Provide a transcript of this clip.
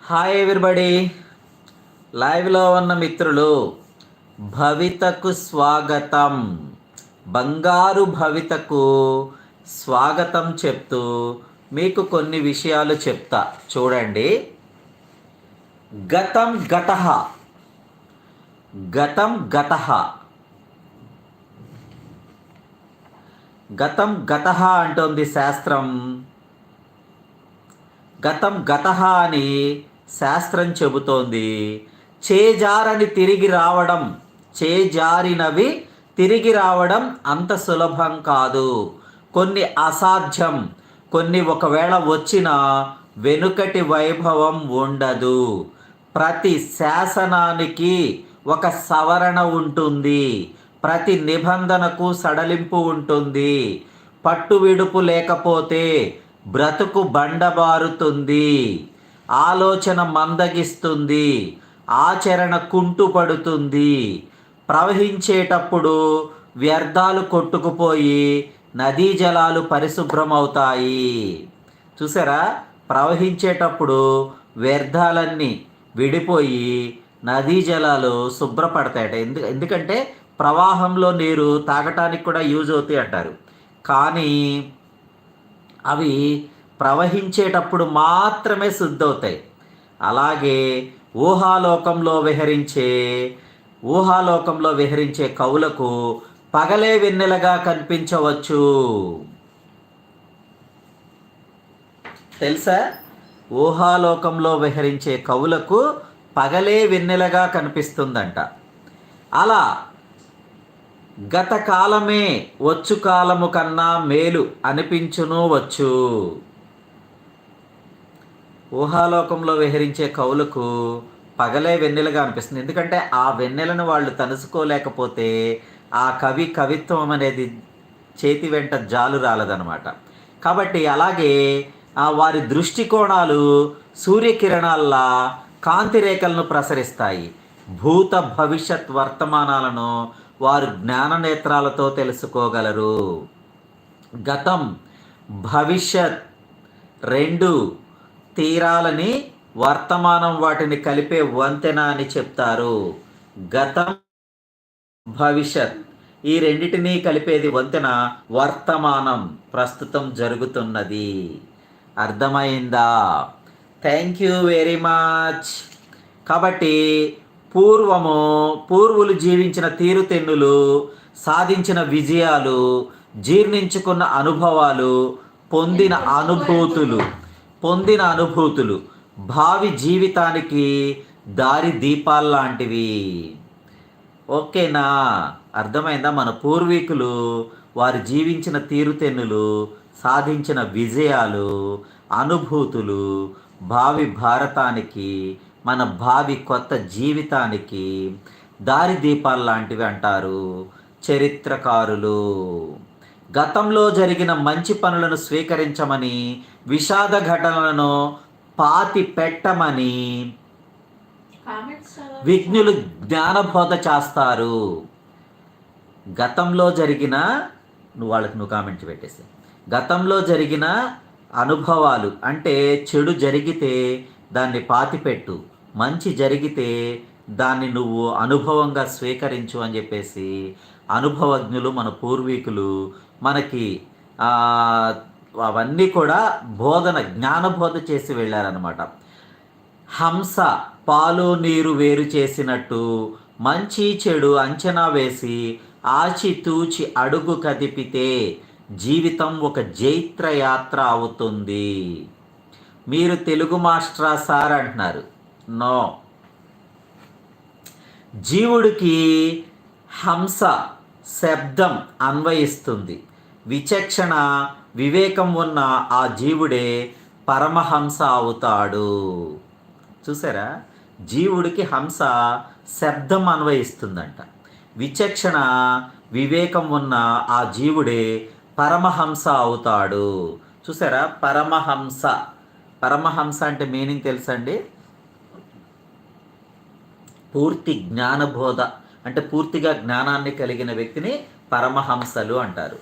Hi everybody, లైవ్లో ఉన్న మిత్రులు, భవితకు స్వాగతం. బంగారు భవితకు స్వాగతం చెప్తూ మీకు కొన్ని విషయాలు చెప్తా. చూడండి. గతం గతః, గతం గతః, గతం గతః అంటోంది శాస్త్రం. గతం గతః అని శాస్త్రం చెబుతోంది. చేజారని తిరిగి రావడం, చేజారినవి తిరిగి రావడం అంత సులభం కాదు. కొన్ని అసాధ్యం, కొన్ని ఒకవేళ వచ్చినా వెనుకటి వైభవం ఉండదు. ప్రతి శాసనానికి ఒక సవరణ ఉంటుంది, ప్రతి నిబంధనకు సడలింపు ఉంటుంది. పట్టు విడుపు లేకపోతే బ్రతుకు బండబారుతుంది, ఆలోచన మందగిస్తుంది, ఆచరణ కుంటుపడుతుంది. ప్రవహించేటప్పుడు వ్యర్థాలు కొట్టుకుపోయి నదీ జలాలు పరిశుభ్రమవుతాయి. చూసారా, ప్రవహించేటప్పుడు వ్యర్థాలన్నీ విడిపోయి నదీ జలాలు శుభ్రపడతాయట. ఎందుకంటే ప్రవాహంలో నీరు తాగటానికి కూడా యూజ్ అవుతాయి అంటారు. కానీ అవి ప్రవహించేటప్పుడు మాత్రమే శుద్ధవుతాయి. అలాగే ఊహాలోకంలో విహరించే కవులకు పగలే వెన్నెలగా కనిపించవచ్చు. తెలుసా? ఊహాలోకంలో విహరించే కవులకు పగలే వెన్నెలగా కనిపిస్తుందంట. అలా గత కాలమే వచ్చు కాలము కన్నా మేలు అనిపించును వచ్చు. ఊహాలోకంలో విహరించే కవులకు పగలే వెన్నెలగా అనిపిస్తుంది. ఎందుకంటే ఆ వెన్నెలను వాళ్ళు తలుసుకోలేకపోతే ఆ కవిత్వం అనేది చేతి వెంట జాలు రాలదనమాట. కాబట్టి అలాగే వారి దృష్టికోణాలు సూర్యకిరణాల్లా కాంతి రేఖలను ప్రసరిస్తాయి. భూత భవిష్యత్ వర్తమానాలను వారు జ్ఞాననేత్రాలతో తెలుసుకోగలరు. గతం భవిష్యత్ రెండు తీరాలని వర్తమానం వాటిని కలిపే వంతెన అని చెప్తారు. గతం భవిష్యత్ ఈ రెండిటినీ కలిపేది వంతెన, వర్తమానం ప్రస్తుతం జరుగుతున్నది. అర్థమైందా? Thank you very much. కాబట్టి పూర్వులు జీవించిన తీరుతెన్నులు, సాధించిన విజయాలు, జీర్ణించుకున్న అనుభవాలు, పొందిన అనుభూతులు భావి జీవితానికి దారి దీపాల్లాంటివి. ఓకేనా? అర్థమైందా? మన పూర్వీకులు వారు జీవించిన తీరుతెన్నులు, సాధించిన విజయాలు, అనుభూతులు భావి భారతానికి, మన భావి కొత్త జీవితానికి దారి దీపాలు లాంటివి అంటారు చరిత్రకారులు. గతంలో జరిగిన మంచి పనులను స్వీకరించమని, విషాద ఘటనలను పాతి పెట్టమని విజ్ఞులు జ్ఞానబోధ చేస్తారు. గతంలో జరిగిన నువ్వు కామెంట్ పెట్టేసి, గతంలో జరిగిన అనుభవాలు అంటే చెడు జరిగితే దాన్ని పాతిపెట్టు, మంచి జరిగితే దాన్ని నువ్వు అనుభవంగా స్వీకరించు అని చెప్పేసి అనుభవజ్ఞులు, మన పూర్వీకులు మనకి అవన్నీ కూడా జ్ఞానబోధ చేసి వెళ్ళారనమాట. హంస పాలు నీరు వేరు చేసినట్టు మంచి చెడు అంచనా వేసి ఆచితూచి అడుగు కదిపితే జీవితం ఒక జైత్ర యాత్ర అవుతుంది. మీరు తెలుగు మాస్టరా సార్ అంటున్నారు. నో, జీవుడికి హంస శబ్దం అన్వయిస్తుంది. విచక్షణ వివేకం ఉన్న ఆ జీవుడే పరమహంస అవుతాడు. చూసారా? జీవుడికి హంస శబ్దం అన్వయిస్తుందంట. విచక్షణ వివేకం ఉన్న ఆ జీవుడే పరమహంస అవుతాడు. చూసారా? పరమహంస అంటే మీనింగ్ తెలుసండి? పూర్తి జ్ఞానబోధ అంటే పూర్తిగా జ్ఞానాన్ని కలిగిన వ్యక్తిని పరమహంసలు అంటారు.